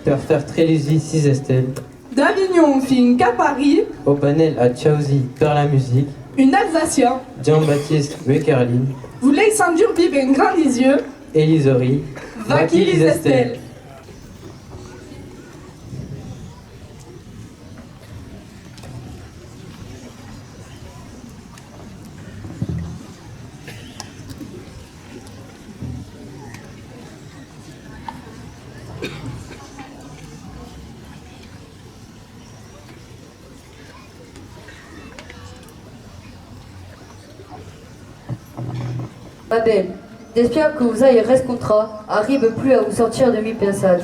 Perfer Trélusi 6 Estelle. D'Avignon, fin qu'à Paris. Au panel à Tchaouzi, par la musique. Une Alsacien. Jean-Baptiste Bekerlin. Voulez sans dur vivre un grand des yeux. Élisori. Vaquilis Estelle. Ma belle, j'espère que vous ayez reste contrat, arrive plus à vous sortir de mi pensade.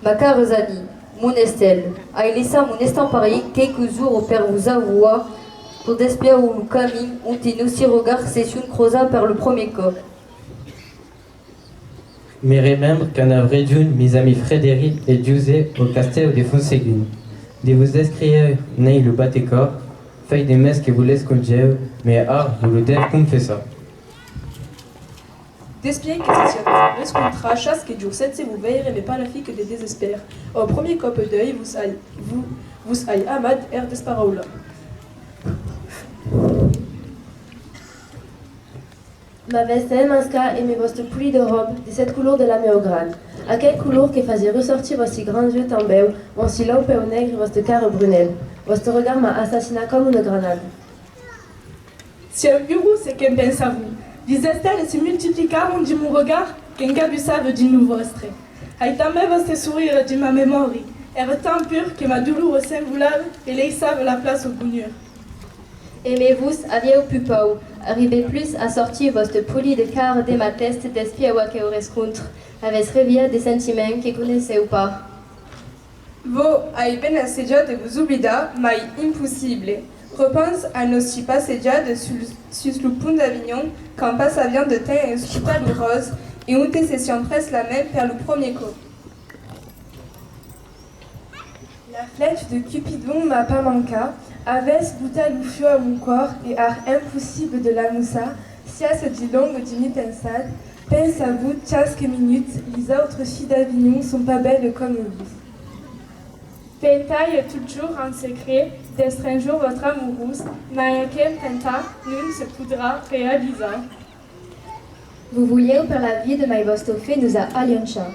Ma chère Zani, mon Estelle, a laissé mon instant Paris quelques jours au père vous avoua pour d'espère où nous camin ont été aussi regard session croisa par le premier corps. Mais remembre qu'un avril June, mes amis Frédéric et Giuseppe au castel de Fonsegun. De vous inscrire nei le batécor, feuille des messes que vous laisse conduire, mais vous le devez confesser. D'espier que c'est ce contrat chasse que dure 7 vous veillerez mais pas la fille que des désespères. Au premier cop d'œil, vous aille Ahmad R. Desparaoula. Ma veste masca et mes vostres plis de robe de cette couleur de la méograne. À quelle couleur que faisait ressortir vos grands yeux tambeux, mon si laupe au nègre votre carre brunelle. Votre regard m'a assassiné comme une grenade. Si un bureau c'est qu'un pense à vous. Les estelles se multiplicaron de mon regard, qu'un gabu savent du nouveau vostre. Aïtamé votre sourire de ma mémoire, est tant pur que ma douleur singulière et les savent la place au bougnure. Aimez-vous, aviez au pupau, arrivez plus à sortir votre poli de carre de ma teste d'esprit à que au rescontre, avec réveillé des sentiments que connaissez ou pas. Vous, aïe ben assedia de vous oublida, mais impossible. Repense à nos si passedia de sus le pont d'Avignon, quand passe avion de teint et scrutal de rose, et où tes sessions presque la même per le premier coup. La flèche de Cupidon m'a pas manqué, avait goûté l'oufio à mon corps et art impossible de la moussa, si à ce dit longue du mi-pensade, pense à vous, quelques minutes, les autres filles d'Avignon sont pas belles comme vous. Pentaille toujours en secret, d'être un jour votre amoureuse, mais quel penta, nul se pourra réaliser. Vous vouliez per la vida mai vostro fe nous a aliança.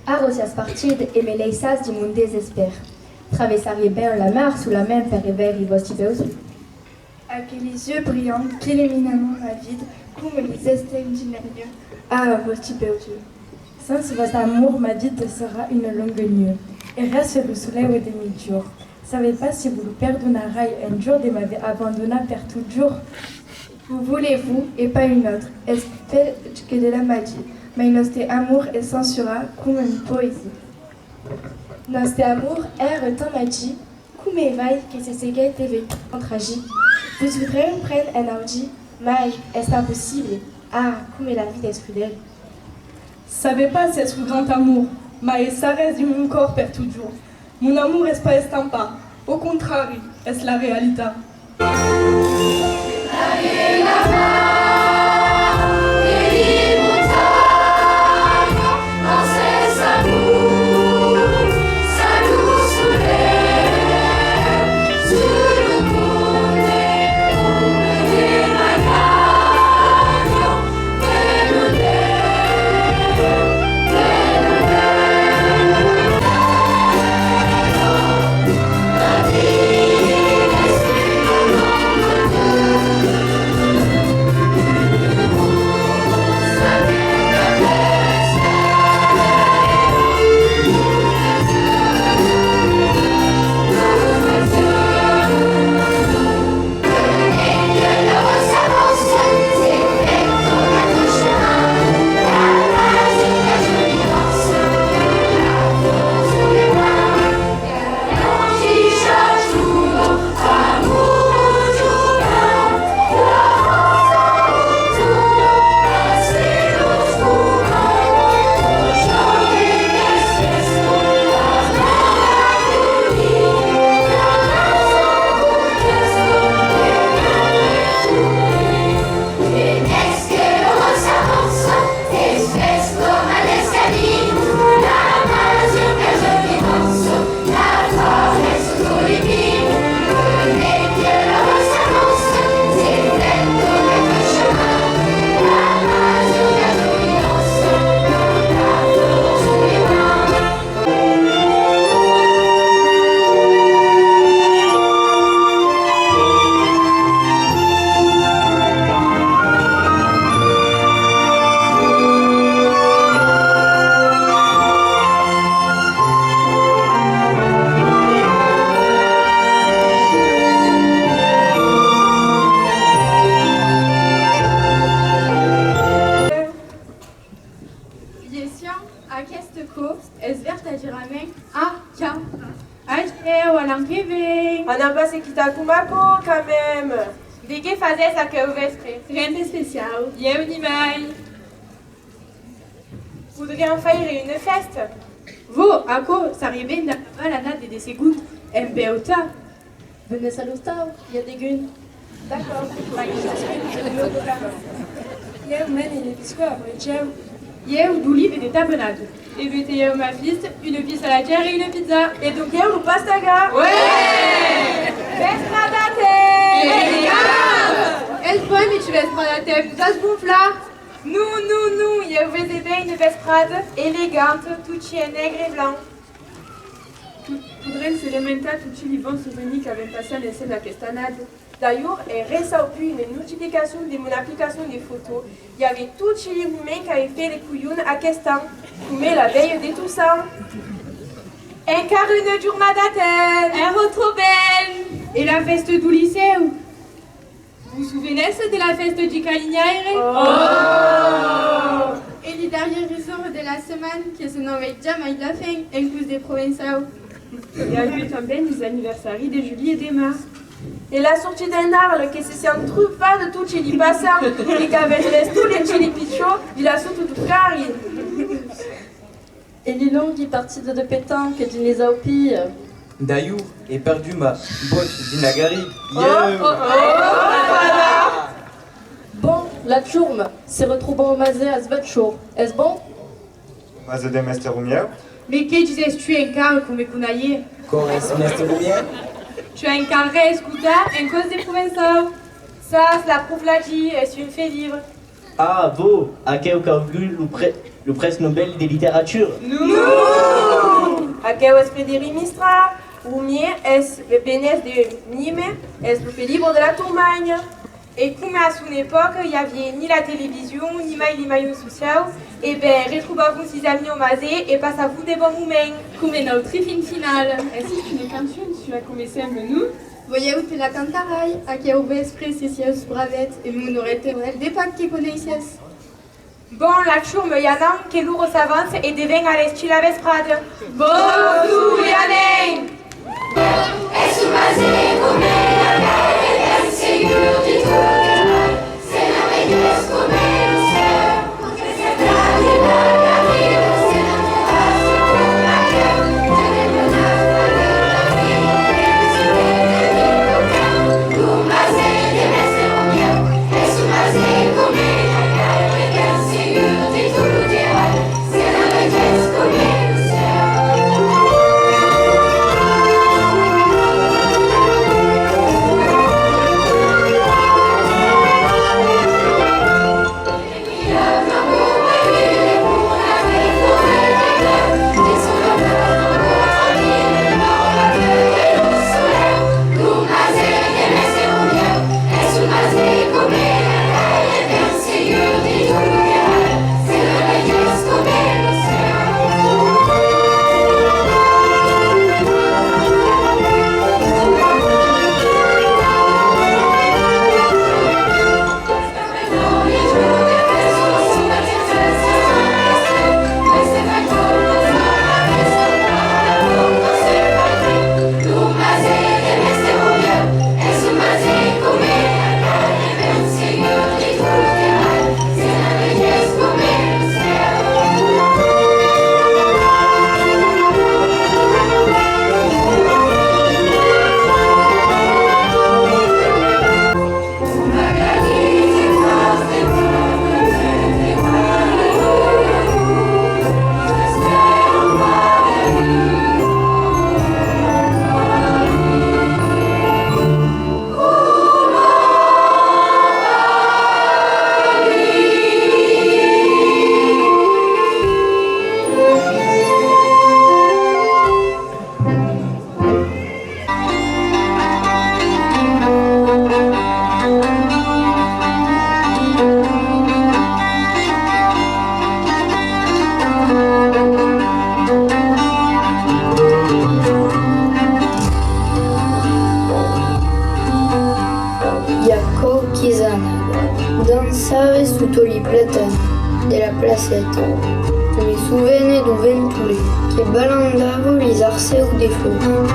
Arrosias partid e me leisas de mon désesper. Traversarie bien la mer sous la main per reveri vosti peus. Aqueles yeux brillants, qu'il éminemment avide, cum les estèmes d'ignerio. Ah, vosti peus. Sans votre amour, ma vie sera une longue nuit. Et reste le soleil au demi-jour. Savez pas si vous le perdonnerez un jour de m'avoir abandonné per toujours. Vous voulez-vous, et pas une autre, espèce que de la magie, mais notre amour est censura comme une poésie. Notre amour est tant magie, comme éveil que c'est ce qui est éveillé en tragie. Vous voudrez prendre un ordi, mais est-ce impossible? Ah, comme la vie est fidèle. Savez pas si c'est grand amour, mais ça reste du mon corps per toujours. Mon amour est pas estampa, au contraire, est la réalité. On a passé Kitakumako quand même. De que fazer ça que vestre? Rien de spécial. Eu nimai. Voudriam faire une feste? Vous, à quoi ça arrive la date de secondes? MBOTA. Venez salutau, il y a des gunes. D'accord. Eu mène les biscuits après Dieu. Eu d'olive et des tapenades. Et vêtez ma fils, une pisse à la terre et une pizza. Et donc eu ou pastaga? Ouais! Vestradate! Elle peut mais tu vestradate, ça se bouffe là. Nous, eu vesebe une vesprade élégante, tutti en nègre et blanc. Potrei elementa tutti li bons souvenirs qu'avem passat en scène aquesta nada. D'ailleurs, et récemment une notification de mon application de photos. Il y avait tous les humains qui avaient fait les couillons à Kestan. Mais la veille de tout ça. Encara une journée d'Athènes. Elle est trop belle. Et la fête du lycée? Vous vous souvenez de la fête du Calignaire? Oh! Et le dernier jour de la semaine qui se nommait Jamais la fin, en cause des provinciaux. Il y a eu também les anniversaires de Julie et d'Emma. Et la sortie d'un arbre qui se sent truffat de tout chili passant et qu'avec tous les chili pichot, il a surtout tout carré. Et les longues parties de pétanque d'une les aupilles. D'ailleurs, et perdu ma botte d'Inagari. Bon, la tourme, c'est retrouvant au mazé à Svetchour. Est-ce bon? Mazé de Mesterumier. Mais que disais-tu un car comme Kunaye? Corres Mesterumier. Tu as un carré escuta en cause des provinciaux. Ça, la prouve la dit, est une fait vivre. Ah, beau, à quel orgueil le presse Nobel des littératures? Nous A quel Frédéric Mistral, ou mieux, est le bénéfice de Nîmes, est le livre de la Tourmagne. Et comme à son époque, il n'y avait ni la télévision, ni les maillots sociaux, et bien, retrouvez-vous ses amis au mazé et passez-vous des bons moments. Comme notre fin finale. Est-ce que une canción sur la commission nous? Voyez-vous que la cantarai, à qui ouvre esprit ces bravette, et nous n'aurait éternel des packs qui connaissent. Bon, la chourme Yann, que lourd s'avance et devient à l'esti la vesprade. Bonjour Yann! Est-ce mazé comme la caille et ségur du tour, c'est la maîtresse comme le ciel, c'est la débat d'arrive, c'est notre race pour ma cœur, c'est le bonheur de la vie, c'est le tout mazé des messes au mieux, est-ce mazé comme la caille et ségur du tour, c'est la maîtresse comme le ciel. Danzare sotto i platani della placetta. Mi souvene d'un ventule che ballandavo les arceaux des flots.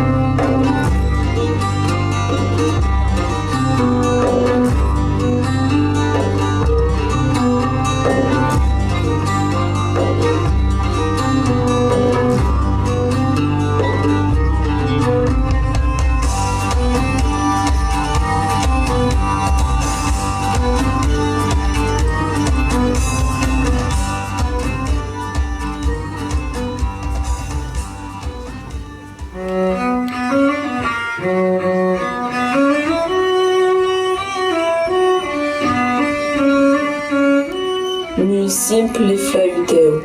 Nuit simple et flauteu,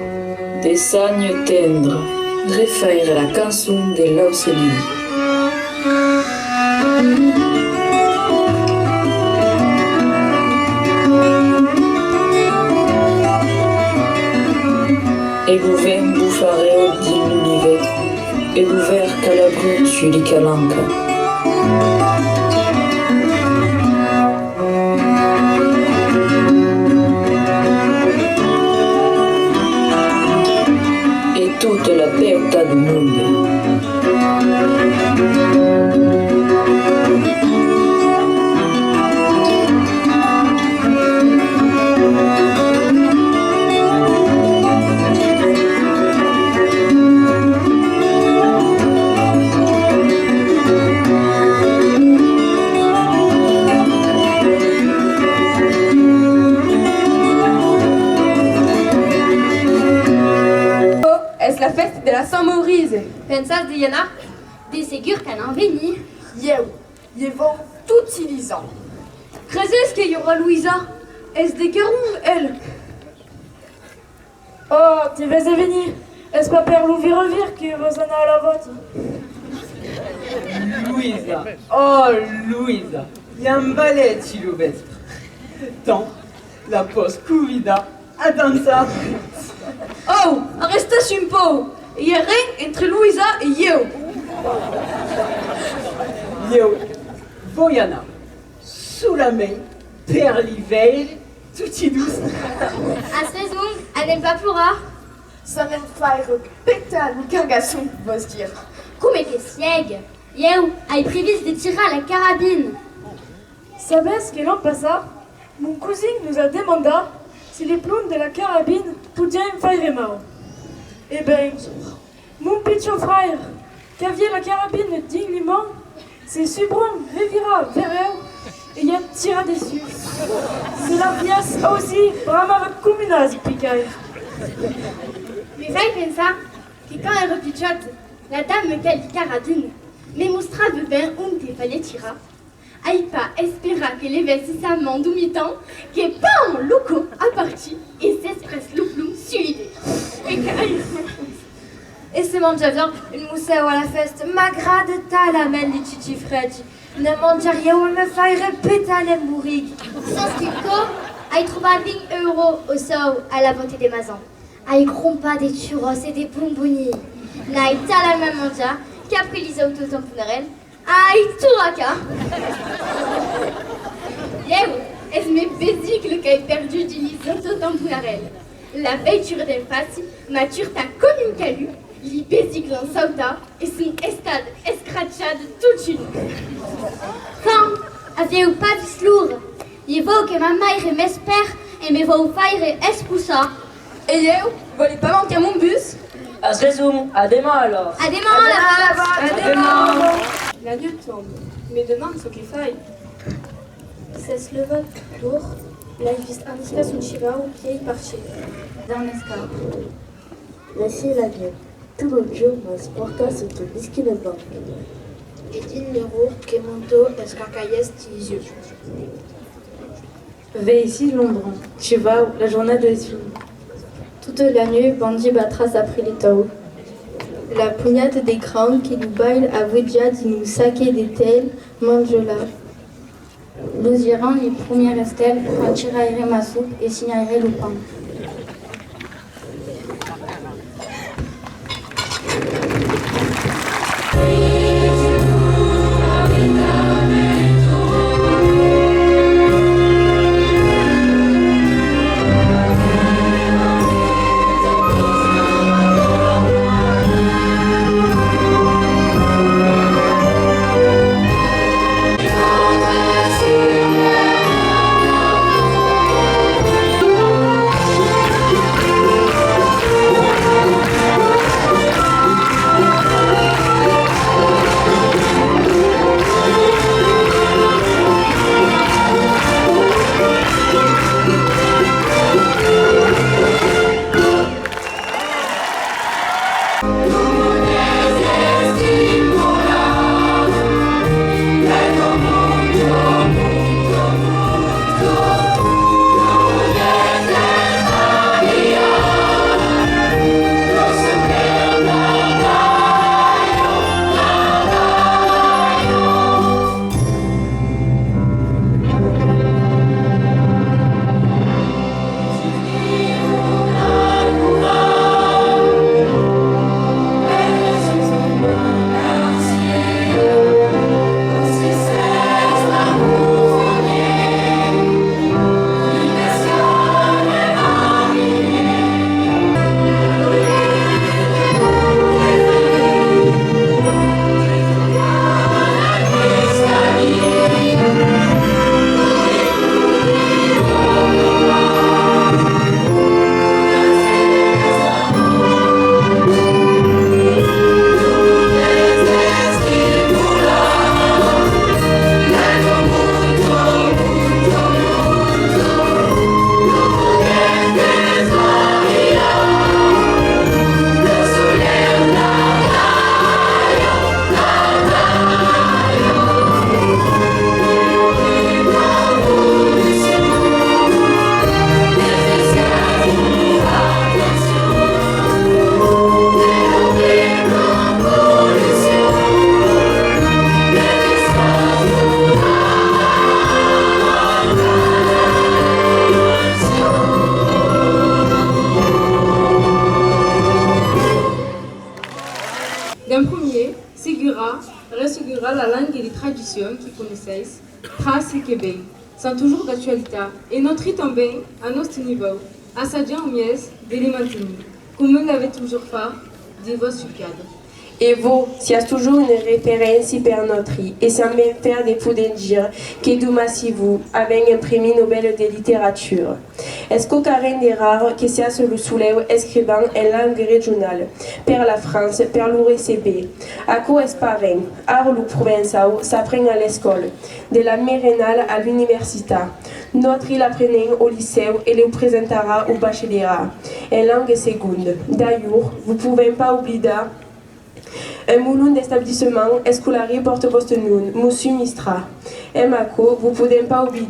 des sagnes tendres, refaire la canson de l'Auceline. Et gouverne bouffareo din l'univet, et gouverne calabru sur les calanques. Toute la peuta du monde. La fête de la Saint-Maurice. Pensas Diana, de ségur qu'un en venir. Yeu, y vont tout utilisant. Creses que y aura Louisa. est-ce des carons, elle? Oh, tu vas venir. Est-ce pas Père Louis-Revire qui va s'en aller à la vote? Louisa, oh Louisa, un ballet silvestre. Tant la poste cuvida a danza. Oh, arrestation un po! Il y a rien entre Louisa et yo. Yo, Voyana, sous la main, per l'hiver, tutti douce. As raison, elle n'aime pas pleurer. Ça même faire pétale ou cargasson, va se dire. Come que sieg. Yo, ai prévise de tirer à la carabine. Savez ce que l'an passat, mon cousin nous a demandé si les plombs de la carabine pouvaient me faire mal. Eh ben, mon petit frère, qui avait la carabine dignement, c'est subron revira vers elle et y a tiré dessus. C'est la pièce aussi, vraiment avec communaz picaille. Mais fai pensa que quand elle repichote, la dame me cale carabine, mais mostra de ben un te fallait tirer. Aïe pas espéra que les vestes s'amendent ou mi-temps, que pas en loco à partie et s'expresse l'ouplum suivi. E se mangia bien une mousseo alla festa, ma grade ta la men di Cici Freddi. Ne mangiaria o me faire pétale mourig. Sans que co, aïe trouva 20 € au sort à la vente des mazans. Aïe crompa des churros et des bonbonniers. N'aïe ta la même mangia, qu'après les autos tamponnerelles. Aïe touraka. Yéou, est-ce mes vésicles qui a perdu d'une autos tamponnerelles. La veiture des faces, mature ta comme une calu. Les vésicles en sauta et son estade escrachade toute une. Quand, avez-vous pas du slour? Il faut que ma mère m'espère et me va faire expulsar. Et yo, vous voulez pas manquer mon bus? À ce résume, à demain alors. À demain, À demain. La nuit tombe, mais demain, ce qu'il faille. Se leva dor, la vist anska sunt chivau, piei parce. Dans l'escar. Laissez la vie. Tout le jour, mas porta se te biscuit le banc. Et din le roux que monto escarcaillès tisio. Vais ici Londres. Tu vas la journée de suite. Toute la nuit, Bandit battra après les taux. La pugnade des crânes qui nous baille à Ouija dit nous saquer des tels, mange-la. Nous irons les premières estelles, retirerai ma soupe et signerai le pain. traditions que conheceis, traços que bem, são toujours d'actualité, et notri também, à notre niveau, à savoir mieux de les maintenir, comme vous l'avez toujours fait de vos sucades. E vo, sias toujours une référence per notri, e sans même faire de poder dire que Dumassivu avait un prix Nobel de littérature. Est-ce qu'au carré des rares que sias le soulève écrivain en langue régionale, per la France, per l'URCB, à quoi est parent, ar le provençal s'apprend à l'école, de la mérénale à l'université. Notre il apprenait au lycée et le présentera au baccalauréat, en langue seconde. D'ailleurs, vous ne pouvez pas oublier un moulin d'établissement scolaire porte votre nom, Monsieur Mistra. Et Mako, vous ne pouvez pas oublier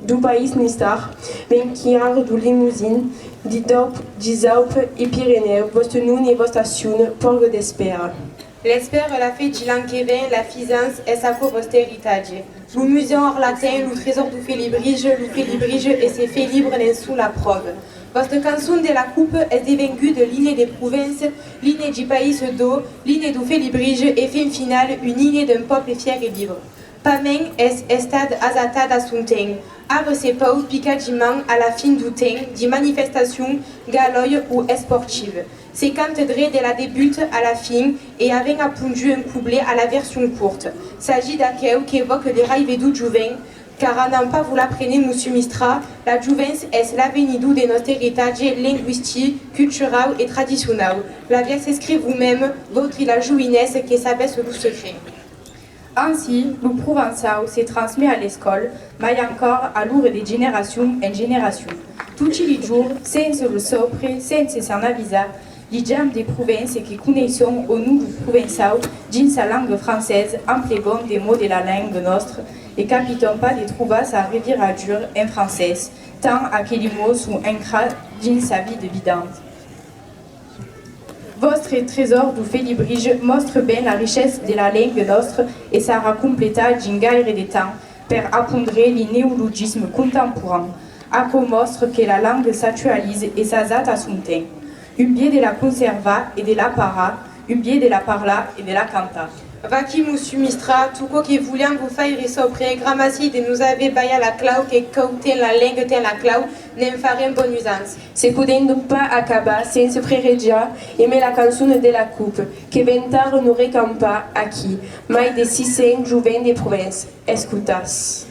du pays Nistar, ben qui a du limousine, des Alpes et Pyrénées, votre nom et votre station, porte d'espère. L'espère la fête de l'enquévin, la fisance et sa votre héritage. Le musée hors latin, le trésor du Félibrige et ses faits libres sous la preuve. Votre canson de la coupe est dévaincue de l'île des provinces, l'île du pays d'eau, l'île du Félibrige et fin finale une île d'un peuple fier et libre. Pamen est estad azatad à son temps. Arre ses pauses picadiment à la fin du temps, des manifestations, galoy ou sportives. C'est quand de la débute à la fin et avec appundu un couplet à la version courte. S'agit d'aquel qui évoque les rêves du Jouvin, car à n'en pas vous l'apprenez, Monsieur Mistra, la Jouvence est l'avenir de notre héritage linguistique, culturel et traditionnel. La vie s'écrit vous-même, votre la jouinesse qui s'abaisse le secret. Ainsi, le provençal s'est transmis à l'école, mais encore à l'ouvre de génération en génération. Tous les jours, sans le sopre, sans s'en aviser, les gens des provinces qui connaissent au nom du provençal, dans sa langue française, employant des mots de la langue nostre, et capitons pas de trouver sa révirature en français, tant à que les mots sont ancrés dans sa vie de vidante. Votre trésor du Félibrige montre bien la richesse de la langue nostre et sera complétée d'une gaire de temps pour apprendre les néologismes contemporains, à quoi montre que la langue s'actualise et s'adapte à son temps. Un biais de la conserva et de la para, un biais de la parla et de la canta. Vaki Monsieur Mistra, tout quoi que voulions vous faire auprès, grammatie de nous avez baillé la clau, que cauten la langue ten la clau, n'en ferait une bonne usance. Se podendo pas acabar sans se préregia, aimer la canson de la coupe, que ventar nous récampa aqui, mais de 600 jovens de province. Escutas.